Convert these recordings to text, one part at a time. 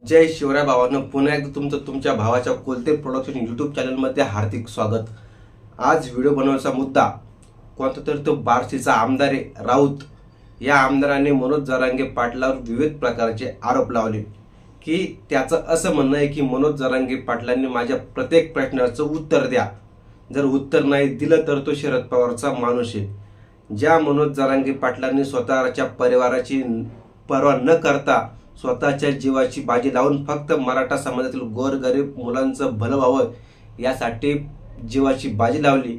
जय शिवराय भावांनो, पुन्हा एकदा तुमचं तुमच्या भावाच्या कोलते प्रोडक्शन यूट्यूब चॅनलमध्ये हार्दिक स्वागत। आज व्हिडिओ बनवण्याचा मुद्दा कोणता तर तो बार्शीचा आमदार राऊत या आमदाराने मनोज जरांगे पाटलावर विविध प्रकारचे आरोप लावले की त्याचं असं म्हणणं आहे की मनोज जरांगे पाटलांनी माझ्या प्रत्येक प्रश्नाचं उत्तर द्या, जर उत्तर नाही दिलं तर तो शरद पवारचा माणूस आहे। ज्या मनोज जरांगे पाटलांनी स्वतःच्या परिवाराची पर्वा न करता स्वतःच्या जीवाची बाजी लावून फक्त मराठा समाजातील गोरगरीब मुलांचं भलं व्हावं यासाठी जीवाची बाजी लावली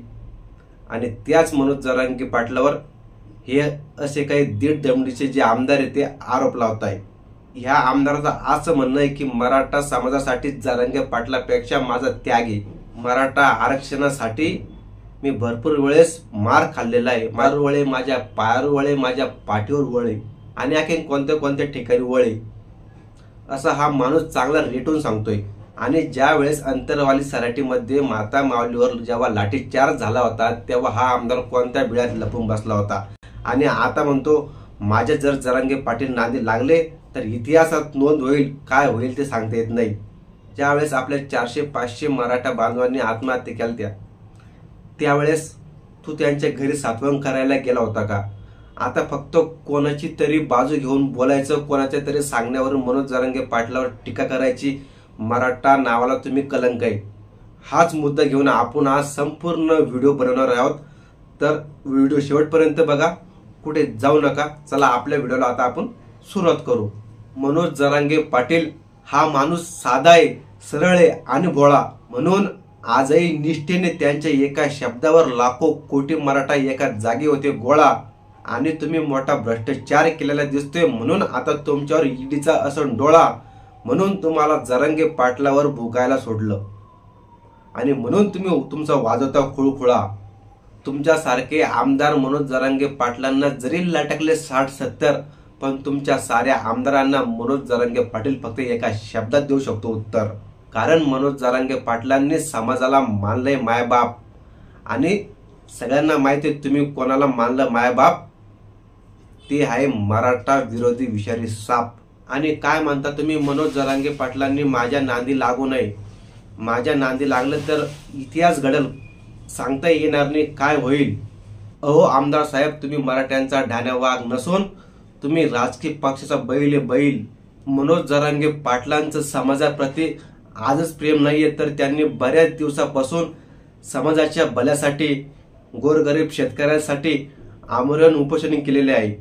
आणि त्याच मनोज जरांगे पाटलावर हे असे काही दीड दमडीचे जे आमदार आहेत ते आरोप लावत आहेत। ह्या आमदाराचं असं म्हणणं आहे की मराठा समाजासाठी जरांगे पाटलापेक्षा माझा त्याग आहे। मराठा आरक्षणासाठी मी भरपूर वेळेस मार खाल्लेला आहे, मार वळे माझ्या पायावर वळे, माझ्या पाठीवर वळे आणि आणखीन कोणत्या कोणत्या ठिकाणी वळे, असा हा माणूस चांगला रेटून सांगतोय। आणि ज्या वेळेस अंतरवाली सराटीमध्ये माता माऊलीवर जेव्हा लाठीचार्ज झाला होता तेव्हा हा आमदार कोणत्या बिळात लपून बसला होता आणि आता म्हणतो माझ्या जर जरांगे पाटील नादी लागले तर इतिहासात नोंद होईल, काय होईल ते सांगता येत नाही। ज्यावेळेस आपल्या 400-500 मराठा बांधवांनी आत्महत्या केल्या त्यावेळेस तू त्यांच्या घरी सात्वंग करायला गेला होता का? आता फक्त कोणाची तरी बाजू घेऊन बोलायचं, कोणाच्या तरी सांगण्यावरून मनोज जरांगे पाटलावर टीका करायची, मराठा नावाला तुम्ही कलंक आहे। हाच मुद्दा घेऊन आपण आज संपूर्ण व्हिडिओ बनवणार आहोत, तर व्हिडिओ शेवटपर्यंत बघा, कुठे जाऊ नका। चला आपल्या व्हिडिओला आता आपण सुरुवात करू। मनोज जरांगे पाटील हा माणूस साधा आहे, सरळ आहे आणि भोळा, म्हणून आजही निष्ठेने त्यांच्या एका शब्दावर लाखो कोटी मराठा एका जागी होते गोळा आणि तुम्ही मोठा भ्रष्टाचार केलेला दिसतोय म्हणून आता तुमच्यावर ईडीचा असं डोळा, म्हणून तुम्हाला जरांगे पाटलावर भुकायला सोडलं आणि म्हणून तुम्ही तुमचा वाजवता खुळखुळा। तुमच्यासारखे आमदार मनोज जरांगे पाटलांना जरी लटकले 60-70, पण तुमच्या साऱ्या आमदारांना मनोज जरांगे पाटील फक्त एका शब्दात देऊ शकतो उत्तर। कारण मनोज जरांगे पाटलांनी समाजाला मानलंय मायबाप आणि सगळ्यांना माहिती आहे तुम्ही कोणाला मानलं मायबाप, ते आहे मराठा विरोधी विषारी साप। आणि काय म्हणता तुम्ही मनोज जरांगे पाटलांनी माझ्या नांदी लागू नये, माझ्या नांदी लागलं तर इतिहास घडल, सांगता येणार नाही काय होईल। अहो आमदार साहेब, तुम्ही मराठ्यांचा ढाण्या वाघ नसून तुम्ही राजकीय पक्षाचा बैल बैल। मनोज जरांगे पाटलांचं समाजाप्रती आजच प्रेम नाहीये तर त्यांनी बऱ्याच दिवसापासून समाजाच्या भल्यासाठी गोरगरीब शेतकऱ्यांसाठी आमरण उपोषण केलेले आहे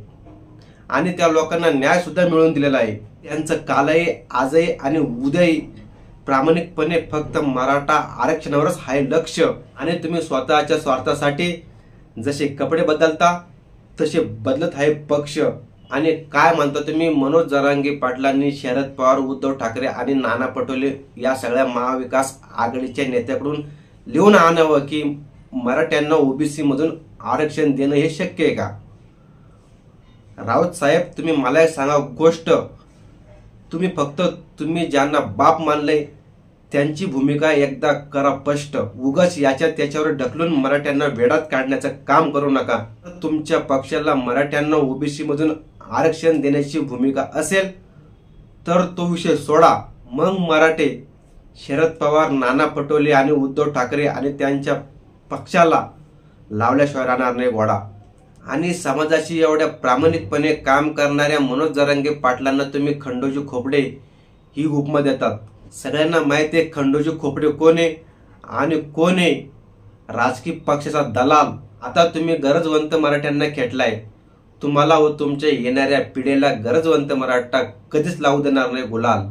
आणि त्या लोकांना न्याय सुद्धा मिळवून दिलेला आहे। त्यांचं कालही आजही आणि उद्याही प्रामाणिकपणे फक्त मराठा आरक्षणावरच आहे लक्ष आणि तुम्ही स्वतःच्या स्वार्थासाठी जसे कपडे बदलता तसे बदलत आहे पक्ष। आणि काय म्हणता तुम्ही मनोज जरांगे पाटलांनी शरद पवार, उद्धव ठाकरे आणि नाना पटोले या सगळ्या महाविकास आघाडीच्या नेत्याकडून लिहून आणावं की मराठ्यांना ओबीसी मधून आरक्षण देणं हे शक्य आहे का? राऊत साहेब, तुम्ही मला एक सांगा गोष्ट, तुम्ही फक्त तुम्ही ज्यांना बाप मानलंय त्यांची भूमिका एकदा करा स्पष्ट, उगाच याच्या त्याच्यावर ढकलून मराठ्यांना वेडात काढण्याचं काम करू नका। तुमच्या पक्षाला मराठ्यांना ओबीसी मधून आरक्षण देण्याची भूमिका असेल तर तो विषय सोडा, मग मराठे शरद पवार, नाना पटोले आणि उद्धव ठाकरे आणि त्यांच्या पक्षाला लावल्याशिवाय राहणार नाही घोडा। आणि समाजाची एवढ्या प्रामाणिकपणे काम करणाऱ्या मनोज जरांगे पाटलांना तुम्ही खंडोजी खोपडे ही उपमा देतात। सगळ्यांना माहिती आहे खंडोजी खोपडे कोण आहे आणि कोण आहे राजकीय पक्षाचा दलाल। आता तुम्ही गरजवंत मराठ्यांना खेटलाय, तुम्हाला व तुमच्या येणाऱ्या पिढीला गरजवंत मराठा कधीच लावू देणार नाही गुलाल।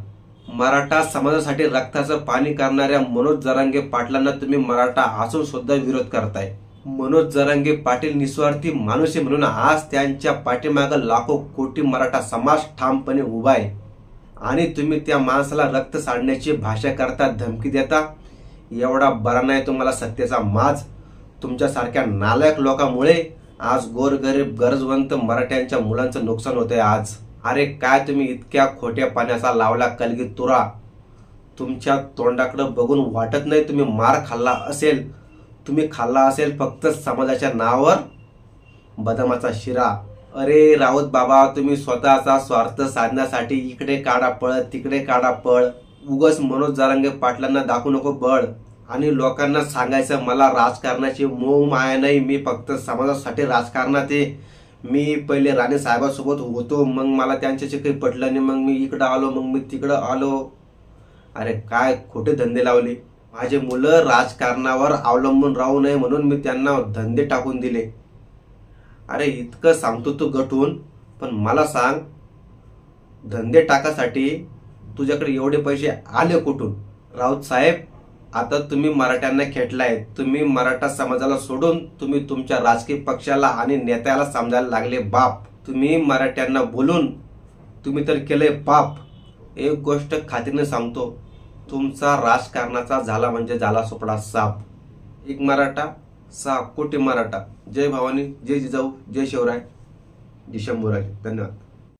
मराठा समाजासाठी रक्ताचं पाणी करणाऱ्या मनोज जरांगे पाटलांना तुम्ही मराठा असून सुद्धा विरोध करताय। मनोज जरांगे पाटील निस्वार्थी माणूस आहे म्हणून आज त्यांच्या पाठीमागे लाखो कोटी मराठा समाज ठामपणे उभा आहे आणि तुम्ही त्या माणसाला रक्त सांडण्याची भाषा करता, धमकी देता। एवढा बरा नाही तुम्हाला सत्तेचा माज। तुमच्यासारख्या नालायक लोकांमुळे आज गोरगरीब गरजवंत मराठ्यांच्या मुलांचं नुकसान होतंय आज। अरे काय तुम्ही इतक्या खोट्या पाण्याचा लावला कलगी तुरा, तुमच्या तोंडाकडे बघून वाटत नाही तुम्ही मार खाल्ला असेल, तुम्ही खाल्ला असेल फक्त समाजाच्या नावावर बदामाचा शिरा। अरे राऊत बाबा, तुम्ही स्वतःचा स्वार्थ साधण्यासाठी इकडे काढा पळ, तिकडे काढा पळ. उगस मनोज जरांगे पाटलांना दाखवू नको बळ. आणि लोकांना सांगायचं मला राजकारणाची मोह माया नाही, मी फक्त समाजासाठी राजकारणात आहे. मी पहिले राणे साहेबांसोबत होतो, मग मला त्यांच्याशी काही पटलं नाही, मग मी इकडं आलो, मग मी तिकडं आलो. अरे काय खोटे धंदे लावले. माझे मुलं राजकारणावर अवलंबून राहू नये म्हणून मी त्यांना धंदे टाकून दिले. अरे इतकं सांगतो तू गठून, पण मला सांग, धंदे टाकासाठी तुझ्याकडे एवढे पैसे आले कुठून? राऊत साहेब, आता तुम्ही मराठ्यांना खेटलाय. तुम्ही मराठा समाजाला सोडून तुम्ही तुमच्या राजकीय पक्षाला आणि नेत्याला समजायला लागले बाप. तुम्ही मराठ्यांना बोलून तुम्ही तर केलंय पाप. एक गोष्ट खात्रीने सांगतो, तुमचा राजकारणाचा झाला म्हणजे झाला सुपडा साप. एक मराठा 6 कोटी मराठा. जय भवानी, जय जिजाऊ, जय शिवराय, जय शंभूराज. धन्यवाद.